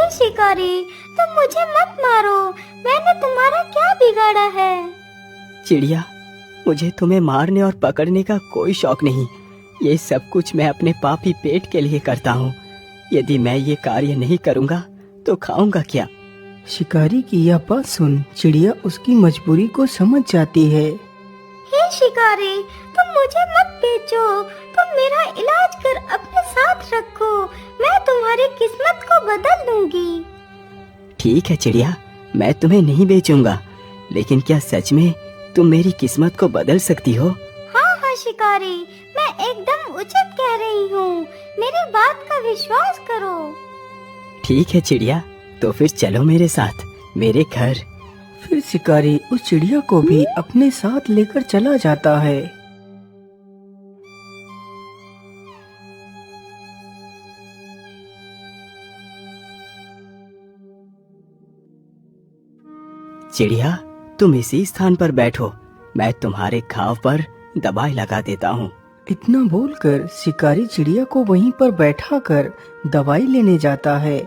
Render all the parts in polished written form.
हे शिकारी, तुम मुझे मत मारो, मैंने तुम्हारा क्या बिगाड़ा है? चिड़िया, मुझे तुम्हें मारने और पकड़ने का कोई शौक नहीं। ये सब कुछ मैं अपने पापी पेट के लिए करता हूँ। यदि मैं ये कार्य नहीं करूँगा तो खाऊंगा क्या? शिकारी की यह बात सुन चिड़िया उसकी मजबूरी को समझ जाती है। हे शिकारी, तुम मुझे मत बेचो, तुम मेरा इलाज कर अपने साथ रखो, मैं तुम्हारी किस्मत को बदल दूंगी। ठीक है चिड़िया, मैं तुम्हें नहीं बेचूंगा, लेकिन क्या सच में तुम मेरी किस्मत को बदल सकती हो? हाँ हाँ शिकारी, मैं एकदम उचित कह रही हूँ, मेरी बात का विश्वास करो। ठीक है चिड़िया, तो फिर चलो मेरे साथ मेरे घर। फिर शिकारी उस चिड़िया को भी अपने साथ लेकर चला जाता है। चिड़िया, तुम इसी स्थान पर बैठो, मैं तुम्हारे घाव पर दवाई लगा देता हूँ। इतना बोलकर शिकारी चिड़िया को वहीं पर बैठाकर दवाई लेने जाता है।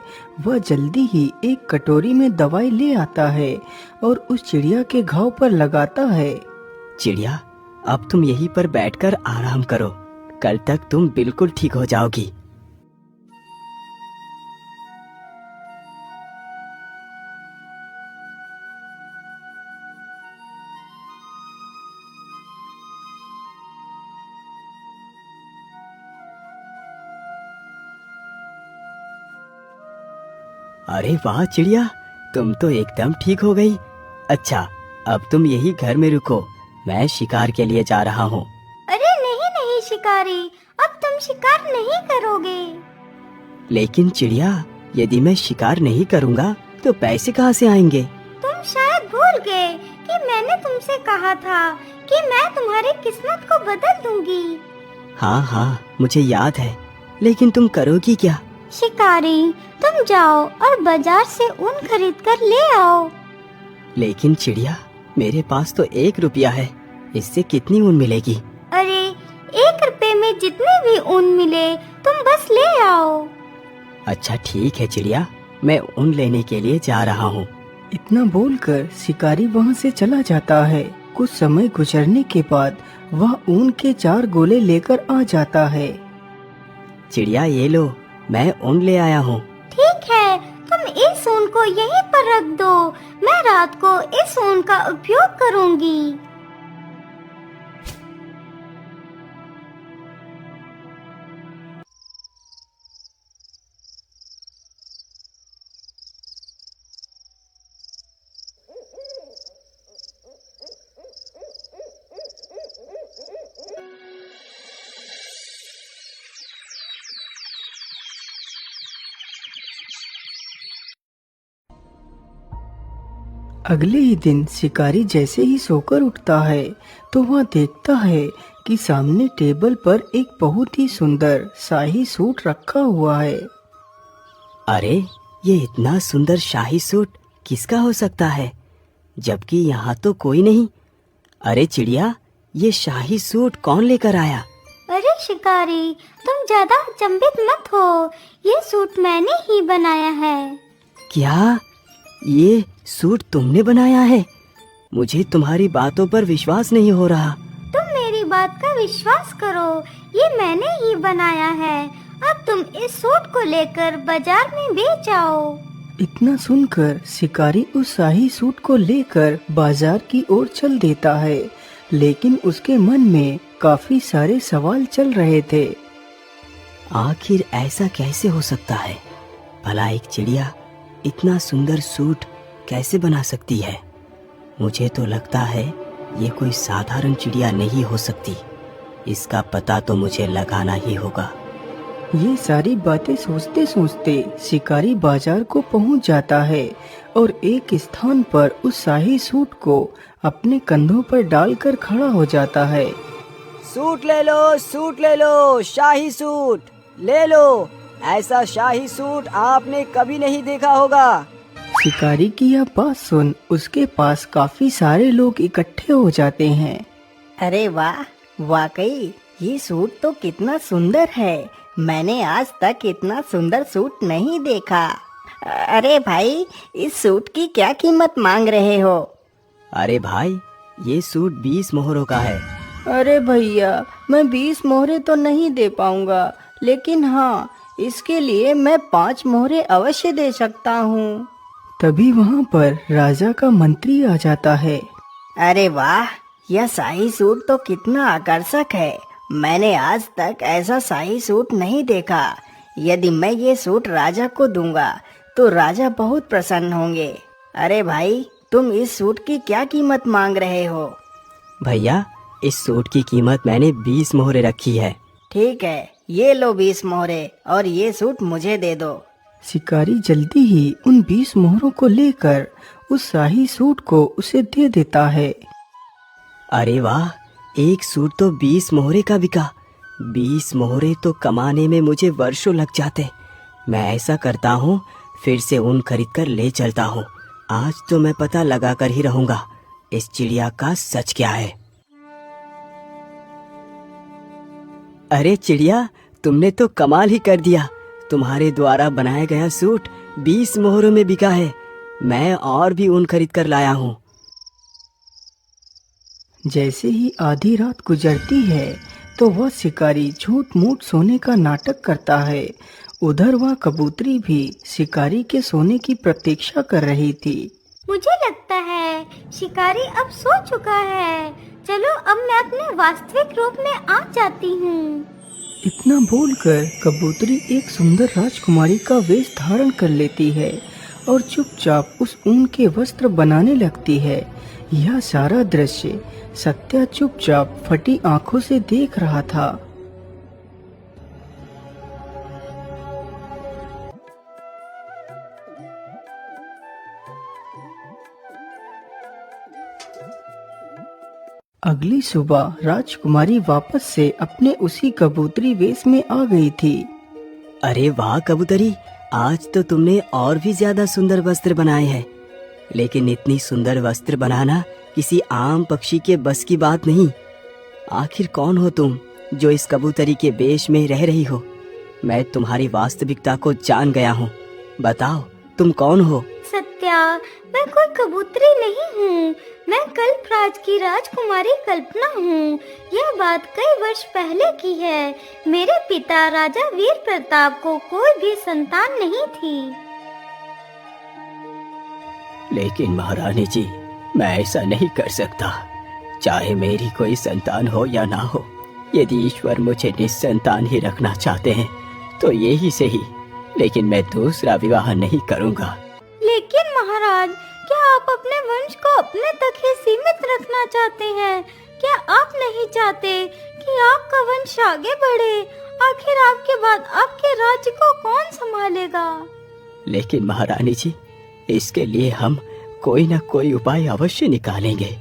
वह जल्दी ही एक कटोरी में दवाई ले आता है और उस चिड़िया के घाव पर लगाता है। चिड़िया, अब तुम यहीं पर बैठकर आराम करो, कल तक तुम बिल्कुल ठीक हो जाओगी। अरे वाह चिड़िया, तुम तो एकदम ठीक हो गई। अच्छा, अब तुम यही घर में रुको, मैं शिकार के लिए जा रहा हूँ। अरे नहीं नहीं शिकारी, अब तुम शिकार नहीं करोगे। लेकिन चिड़िया, यदि मैं शिकार नहीं करूँगा तो पैसे कहाँ से आएंगे? तुम शायद भूल गए कि मैंने तुमसे कहा था कि मैं तुम्हारी किस्मत को बदल दूंगी। हाँ हाँ, मुझे याद है, लेकिन तुम करोगी क्या? शिकारी, तुम जाओ और बाजार से ऊन खरीद कर ले आओ। लेकिन चिड़िया, मेरे पास तो 1 रुपया है, इससे कितनी ऊन मिलेगी? अरे 1 रुपए में जितने भी ऊन मिले तुम बस ले आओ। अच्छा ठीक है चिड़िया, मैं ऊन लेने के लिए जा रहा हूँ। इतना बोलकर शिकारी वहाँ से चला जाता है। कुछ समय गुजरने के बाद वह ऊन के 4 गोले लेकर आ जाता है। चिड़िया ये लो, मैं ऊन ले आया हूँ। ठीक है, तुम इस ऊन को यहीं पर रख दो, मैं रात को इस ऊन का उपयोग करूँगी। अगले ही दिन शिकारी जैसे ही सोकर उठता है तो वह देखता है कि सामने टेबल पर एक बहुत ही सुंदर शाही सूट रखा हुआ है। अरे, ये इतना सुंदर शाही सूट किसका हो सकता है, जबकि यहाँ तो कोई नहीं। अरे चिड़िया, ये शाही सूट कौन लेकर आया? अरे शिकारी, तुम ज्यादा अचंभित मत हो, ये सूट मैंने ही बनाया है। क्या ये सूट तुमने बनाया है? मुझे तुम्हारी बातों पर विश्वास नहीं हो रहा। तुम मेरी बात का विश्वास करो, ये मैंने ही बनाया है। अब तुम इस सूट को लेकर बाजार में बेच आओ। इतना सुनकर शिकारी उस शाही सूट को लेकर बाजार की ओर चल देता है, लेकिन उसके मन में काफी सारे सवाल चल रहे थे। आखिर ऐसा कैसे हो सकता है? भला एक चिड़िया इतना सुंदर सूट कैसे बना सकती है? मुझे तो लगता है ये कोई साधारण चिड़िया नहीं हो सकती। इसका पता तो मुझे लगाना ही होगा। ये सारी बातें सोचते सोचते शिकारी बाजार को पहुंच जाता है और एक स्थान पर उस शाही सूट को अपने कंधों पर डालकर खड़ा हो जाता है। सूट ले लो, सूट ले लो, शाही सूट ले लो। ऐसा शाही सूट आपने कभी नहीं देखा होगा। शिकारी की यह बात सुन उसके पास काफी सारे लोग इकट्ठे हो जाते हैं। अरे वाह, वाकई ये सूट तो कितना सुंदर है। मैंने आज तक इतना सुंदर सूट नहीं देखा। अरे भाई, इस सूट की क्या कीमत मांग रहे हो? अरे भाई, ये सूट 20 मोहरों का है। अरे भैया, मैं 20 मोहरे तो नहीं दे पाऊंगा, लेकिन हाँ, इसके लिए मैं 5 मोहरे अवश्य दे सकता हूँ। तभी वहाँ पर राजा का मंत्री आ जाता है। अरे वाह, यह शाही सूट तो कितना आकर्षक है। मैंने आज तक ऐसा शाही सूट नहीं देखा। यदि मैं ये सूट राजा को दूंगा तो राजा बहुत प्रसन्न होंगे। अरे भाई, तुम इस सूट की क्या कीमत मांग रहे हो? भैया, इस सूट की कीमत मैंने 20 मोहरे रखी है। ठीक है, ये लो 20 मोहरे और ये सूट मुझे दे दो। शिकारी जल्दी ही उन 20 मोहरों को लेकर उस शाही सूट को उसे दे देता है। अरे वाह, एक सूट तो 20 मोहरे का बिका। 20 मोहरे तो कमाने में मुझे वर्षों लग जाते। मैं ऐसा करता हूँ, फिर से ऊन खरीद कर ले चलता हूँ। आज तो मैं पता लगा कर ही रहूंगा इस चिड़िया का सच क्या है। अरे चिड़िया, तुमने तो कमाल ही कर दिया। तुम्हारे द्वारा बनाया गया सूट 20 मोहरों में बिका है। मैं और भी ऊन खरीद कर लाया हूँ। जैसे ही आधी रात गुजरती है तो वह शिकारी झूठ मूठ सोने का नाटक करता है। उधर वह कबूतरी भी शिकारी के सोने की प्रतीक्षा कर रही थी। मुझे लगता है शिकारी अब सो चुका है। चलो अब मैं अपने वास्तविक रूप में आ जाती हूँ। इतना बोलकर कबूतरी एक सुंदर राजकुमारी का वेश धारण कर लेती है और चुपचाप उस ऊन के वस्त्र बनाने लगती है। यह सारा दृश्य सत्या चुपचाप फटी आंखों से देख रहा था। अगली सुबह राजकुमारी वापस से अपने उसी कबूतरी वेश में आ गई थी। अरे वाह कबूतरी, आज तो तुमने और भी ज्यादा सुंदर वस्त्र बनाए हैं। लेकिन इतनी सुंदर वस्त्र बनाना किसी आम पक्षी के बस की बात नहीं। आखिर कौन हो तुम जो इस कबूतरी के वेश में रह रही हो? मैं तुम्हारी वास्तविकता को जान गया हूँ। बताओ, तुम कौन हो? सत्या, मैं कोई कबूतरी नहीं हूँ। मैं कल्पराज की राजकुमारी कल्पना हूँ। यह बात कई वर्ष पहले की है। मेरे पिता राजा वीर प्रताप को कोई भी संतान नहीं थी। लेकिन महारानी जी, मैं ऐसा नहीं कर सकता। चाहे मेरी कोई संतान हो या ना हो, यदि ईश्वर मुझे निस्संतान ही रखना चाहते हैं तो ये ही सही। लेकिन मैं दूसरा विवाह नहीं करूँगा। लेकिन महाराज, क्या आप अपने वंश को अपने तक ही सीमित रखना चाहते हैं? क्या आप नहीं चाहते कि आपका वंश आगे बढ़े? आखिर आपके बाद आपके राज्य को कौन संभालेगा? लेकिन महारानी जी, इसके लिए हम कोई न कोई उपाय अवश्य निकालेंगे।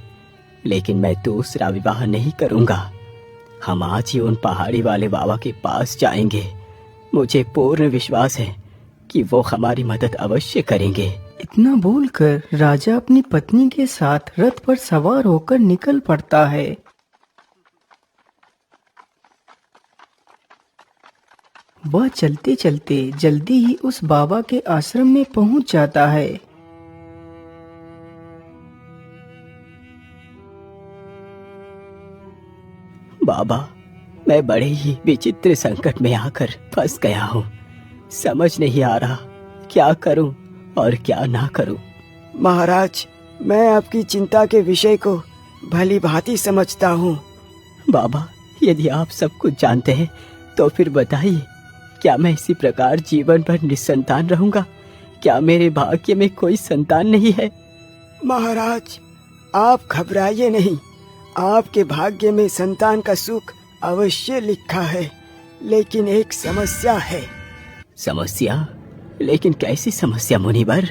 लेकिन मैं दूसरा विवाह नहीं करूँगा। हम आज ही उन पहाड़ी वाले बाबा के पास जाएंगे। मुझे पूर्ण विश्वास है कि वो हमारी मदद अवश्य करेंगे। इतना बोलकर राजा अपनी पत्नी के साथ रथ पर सवार होकर निकल पड़ता है। वह चलते चलते जल्दी ही उस बाबा के आश्रम में पहुंच जाता है। बाबा, मैं बड़े ही विचित्र संकट में आकर फंस गया हूँ। समझ नहीं आ रहा क्या करूँ और क्या ना करूँ। महाराज, मैं आपकी चिंता के विषय को भली भांति समझता हूँ। बाबा, यदि आप सब कुछ जानते हैं तो फिर बताइए, क्या मैं इसी प्रकार जीवन भर निस्संतान रहूंगा? क्या मेरे भाग्य में कोई संतान नहीं है? महाराज, आप घबराइए नहीं। आपके भाग्य में संतान का सुख अवश्य लिखा है। लेकिन एक समस्या है। समस्या? लेकिन कैसी समस्या मुनिवर?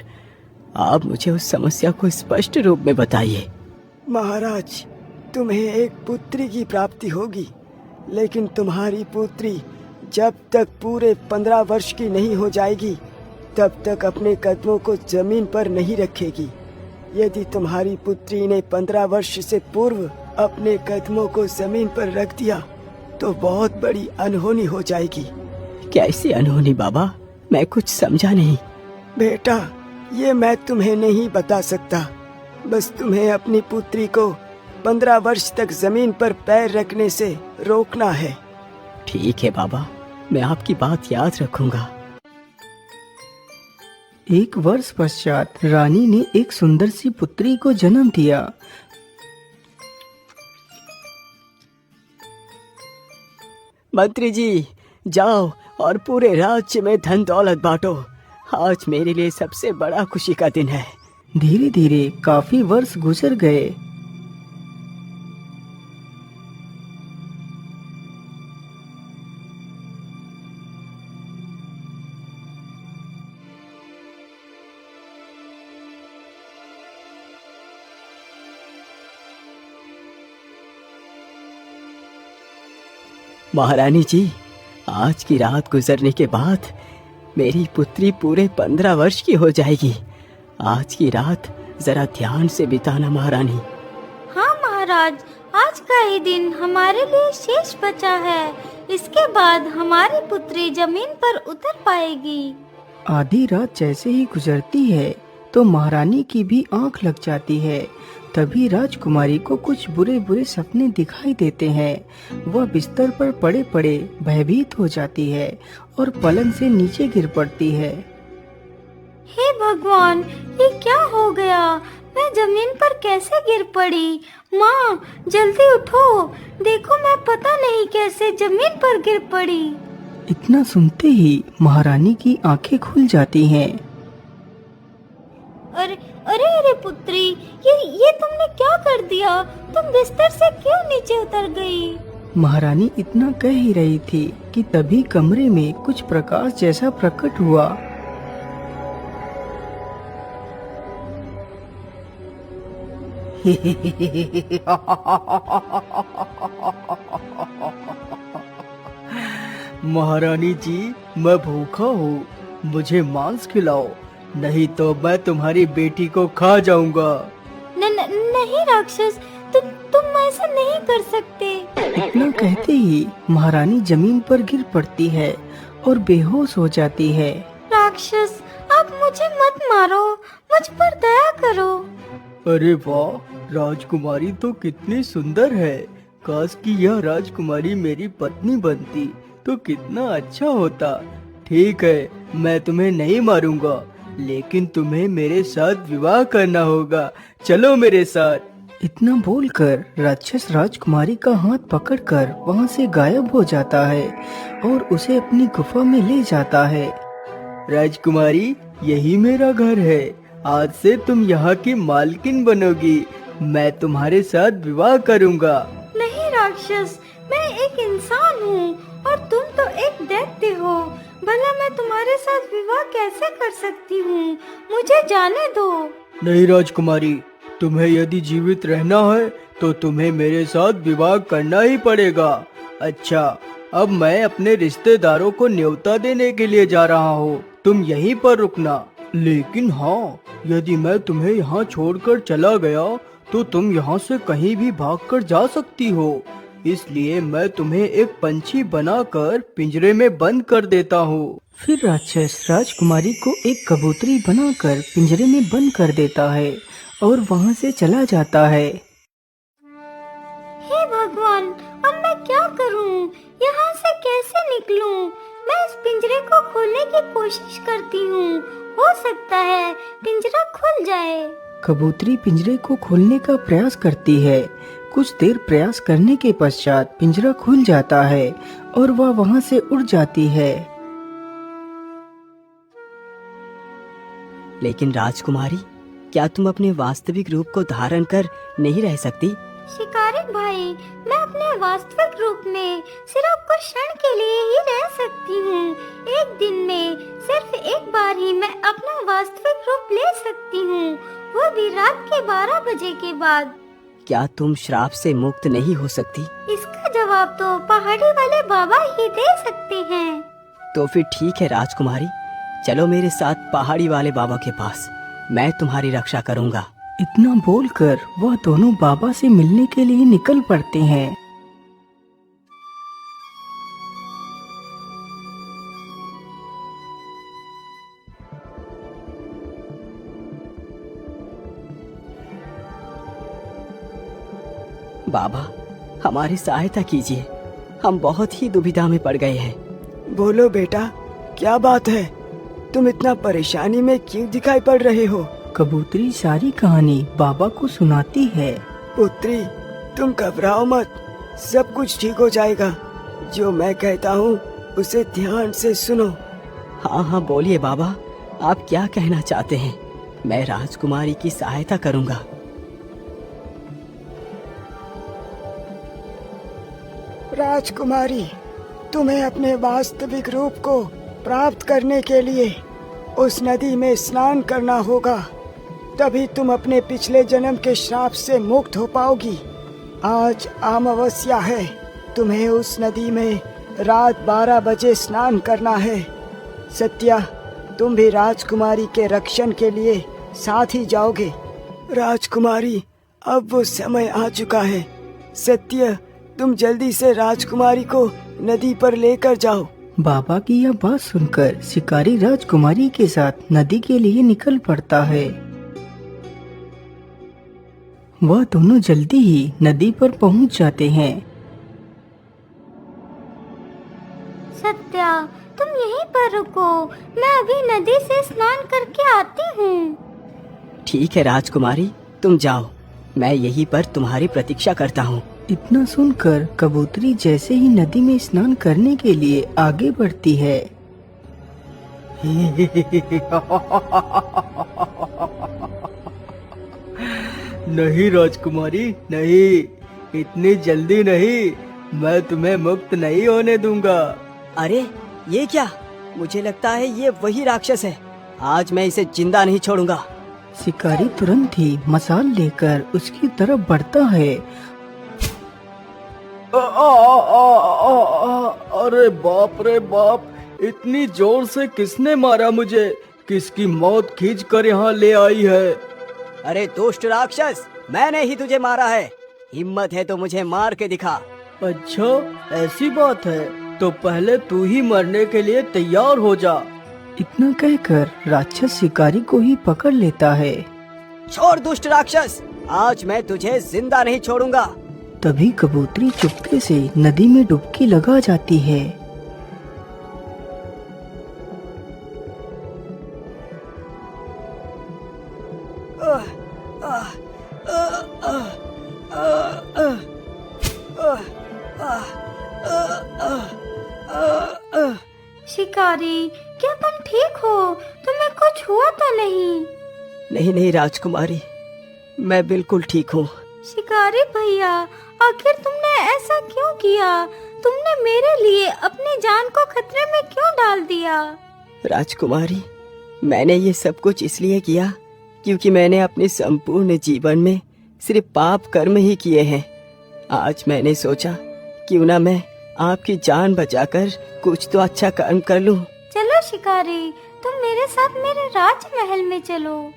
आप मुझे उस समस्या को स्पष्ट रूप में बताइए। महाराज, तुम्हें एक पुत्री की प्राप्ति होगी, लेकिन तुम्हारी पुत्री जब तक पूरे 15 वर्ष की नहीं हो जाएगी तब तक अपने कदमों को जमीन पर नहीं रखेगी। यदि तुम्हारी पुत्री ने 15 वर्ष से पूर्व अपने कदमों को जमीन पर रख दिया तो बहुत बड़ी अनहोनी हो जाएगी। कैसी अनहोनी बाबा? मैं कुछ समझा नहीं। बेटा, ये मैं तुम्हें नहीं बता सकता। बस तुम्हें अपनी पुत्री को 15 वर्ष तक जमीन पर पैर रखने से रोकना है। ठीक है बाबा, मैं आपकी बात याद रखूंगा। 1 वर्ष पश्चात रानी ने एक सुंदर सी पुत्री को जन्म दिया। मंत्री जी, जाओ और पूरे राज्य में धन दौलत बांटो। आज मेरे लिए सबसे बड़ा खुशी का दिन है। धीरे धीरे काफी वर्ष गुजर गए। महारानी जी, आज की रात गुजरने के बाद मेरी पुत्री पूरे 15 वर्ष की हो जाएगी। आज की रात जरा ध्यान से बिताना महारानी। हाँ महाराज, आज का ही दिन हमारे लिए शेष बचा है। इसके बाद हमारी पुत्री जमीन पर उतर पाएगी। आधी रात जैसे ही गुजरती है तो महारानी की भी आंख लग जाती है। तभी राजकुमारी को कुछ बुरे बुरे सपने दिखाई देते हैं। वह बिस्तर पर पड़े पड़े भयभीत हो जाती है और पलंग से नीचे गिर पड़ती है। हे भगवान, ये क्या हो गया? मैं जमीन पर कैसे गिर पड़ी? माँ, जल्दी उठो, देखो मैं पता नहीं कैसे जमीन पर गिर पड़ी। इतना सुनते ही महारानी की आंखें खुल जाती हैं। अरे अरे अरे पुत्री, ये तुमने क्या कर दिया? तुम बिस्तर से क्यों नीचे उतर गई? महारानी इतना कह ही रही थी कि तभी कमरे में कुछ प्रकाश जैसा प्रकट हुआ। महारानी जी, मैं भूखा हूँ, मुझे मांस खिलाओ, नहीं तो मैं तुम्हारी बेटी को खा जाऊंगा। नहीं राक्षस, तुम ऐसा नहीं कर सकते। इतना कहते ही महारानी जमीन पर गिर पड़ती है और बेहोश हो जाती है। राक्षस, आप मुझे मत मारो, मुझ पर दया करो। अरे वाह, राजकुमारी तो कितनी सुंदर है। काश कि यह राजकुमारी मेरी पत्नी बनती तो कितना अच्छा होता। ठीक है, मैं तुम्हें नहीं मारूंगा, लेकिन तुम्हें मेरे साथ विवाह करना होगा। चलो मेरे साथ। इतना बोलकर राक्षस राजकुमारी का हाथ पकड़कर वहाँ से गायब हो जाता है और उसे अपनी गुफा में ले जाता है। राजकुमारी, यही मेरा घर है। आज से तुम यहाँ की मालकिन बनोगी। मैं तुम्हारे साथ विवाह करूँगा। नहीं राक्षस, मैं एक इंसान हूँ और तुम तो एक दैत्य हो। भला मैं तुम्हारे साथ विवाह कैसे कर सकती हूँ? मुझे जाने दो। नहीं राजकुमारी, तुम्हें यदि जीवित रहना है तो तुम्हें मेरे साथ विवाह करना ही पड़ेगा। अच्छा, अब मैं अपने रिश्तेदारों को न्योता देने के लिए जा रहा हूँ, तुम यहीं पर रुकना। लेकिन हाँ, यदि मैं तुम्हें यहाँ छोड़कर चला गया तो तुम यहाँ से कहीं भी भागकर जा सकती हो। इसलिए मैं तुम्हें एक पंछी बनाकर पिंजरे में बंद कर देता हूँ। फिर राक्षस राजकुमारी को एक कबूतरी बनाकर पिंजरे में बंद कर देता है और वहाँ से चला जाता है। हे भगवान, अब मैं क्या करूँ? यहाँ से कैसे निकलूँ? मैं इस पिंजरे को खोलने की कोशिश करती हूँ, हो सकता है पिंजरा खुल जाए। कबूतरी पिंजरे को खोलने का प्रयास करती है। कुछ देर प्रयास करने के पश्चात पिंजरा खुल जाता है और वह वहाँ से उड़ जाती है। लेकिन राजकुमारी, क्या तुम अपने वास्तविक रूप को धारण कर नहीं रह सकती? शिकारी भाई, मैं अपने वास्तविक रूप में सिर्फ कुछ क्षण के लिए ही रह सकती हूँ। एक दिन में सिर्फ एक बार ही मैं अपना वास्तविक रूप ले सकती हूँ, वो भी रात के 12 बजे के बाद। क्या तुम श्राप से मुक्त नहीं हो सकती? इसका जवाब तो पहाड़ी वाले बाबा ही दे सकते हैं। तो फिर ठीक है राजकुमारी, चलो मेरे साथ पहाड़ी वाले बाबा के पास, मैं तुम्हारी रक्षा करूंगा। इतना बोलकर वह दोनों बाबा से मिलने के लिए निकल पड़ते हैं। बाबा, हमारी सहायता कीजिए, हम बहुत ही दुविधा में पड़ गए हैं। बोलो बेटा, क्या बात है? तुम इतना परेशानी में क्यों दिखाई पड़ रहे हो? कबूतरी सारी कहानी बाबा को सुनाती है। पुत्री, तुम घबराओ मत, सब कुछ ठीक हो जाएगा। जो मैं कहता हूँ उसे ध्यान से सुनो। हाँ हाँ, बोलिए बाबा, आप क्या कहना चाहते हैं? मैं राजकुमारी की सहायता करूँगा। राजकुमारी, तुम्हें अपने वास्तविक रूप को प्राप्त करने के लिए उस नदी में स्नान करना होगा, तभी तुम अपने पिछले जन्म के श्राप से मुक्त हो पाओगी। आज अमावस्या है, तुम्हें उस नदी में रात 12 बजे स्नान करना है। सत्या, तुम भी राजकुमारी के रक्षण के लिए साथ ही जाओगे। राजकुमारी, अब वो समय आ चुका है। सत्य, तुम जल्दी से राजकुमारी को नदी पर लेकर जाओ। बाबा की यह बात सुनकर शिकारी राजकुमारी के साथ नदी के लिए निकल पड़ता है। वह दोनों जल्दी ही नदी पर पहुंच जाते हैं। सत्या, तुम यहीं पर रुको, मैं अभी नदी से स्नान करके आती हूँ। ठीक है राजकुमारी, तुम जाओ, मैं यहीं पर तुम्हारी प्रतीक्षा करता हूँ। इतना सुनकर कबूतरी जैसे ही नदी में स्नान करने के लिए आगे बढ़ती है। नहीं राजकुमारी, नहीं, इतनी जल्दी नहीं, मैं तुम्हें मुक्त नहीं होने दूंगा। अरे ये क्या? मुझे लगता है ये वही राक्षस है। आज मैं इसे जिंदा नहीं छोड़ूंगा। शिकारी तुरंत ही मसाल लेकर उसकी तरफ बढ़ता है। अरे बाप रे बाप, इतनी जोर से किसने मारा मुझे? किसकी मौत खींच कर यहाँ ले आई है? अरे दुष्ट राक्षस, मैंने ही तुझे मारा है। हिम्मत है तो मुझे मार के दिखा। अच्छा, ऐसी बात है तो पहले तू ही मरने के लिए तैयार हो जा। इतना कहकर राक्षस शिकारी को ही पकड़ लेता है। छोड़ दुष्ट राक्षस, आज मैं तुझे जिंदा नहीं छोड़ूंगा। तभी कबूतरी चुपके से नदी में डुबकी लगा जाती है। शिकारी, क्या तुम ठीक हो? तुम्हें कुछ हुआ तो नहीं? नहीं नहीं राजकुमारी, मैं बिल्कुल ठीक हूँ। शिकारी भैया, आखिर तुमने ऐसा क्यों किया? तुमने मेरे लिए अपनी जान को खतरे में क्यों डाल दिया? राजकुमारी, मैंने ये सब कुछ इसलिए किया क्योंकि मैंने अपने संपूर्ण जीवन में सिर्फ पाप कर्म ही किए हैं। आज मैंने सोचा क्यों ना मैं आपकी जान बचाकर कुछ तो अच्छा कर्म कर लूं। चलो शिकारी, तुम मेरे साथ मेरे राजमहल में चलो।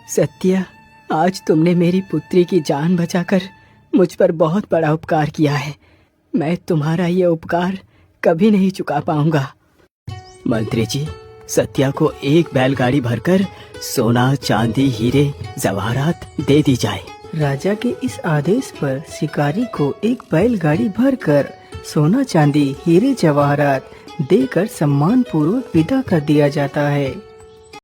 सत्या, आज तुमने मेरी पुत्री की जान बचाकर मुझ पर बहुत बड़ा उपकार किया है। मैं तुम्हारा ये उपकार कभी नहीं चुका पाऊंगा। मंत्री जी, सत्या को एक बैलगाड़ी भरकर सोना, चांदी, हीरे, जवाहरात दे दी जाए। राजा के इस आदेश पर शिकारी को एक बैलगाड़ी भरकर सोना, चांदी, हीरे, जवाहरात देकर सम्मान पूर्वक विदा कर दिया जाता है।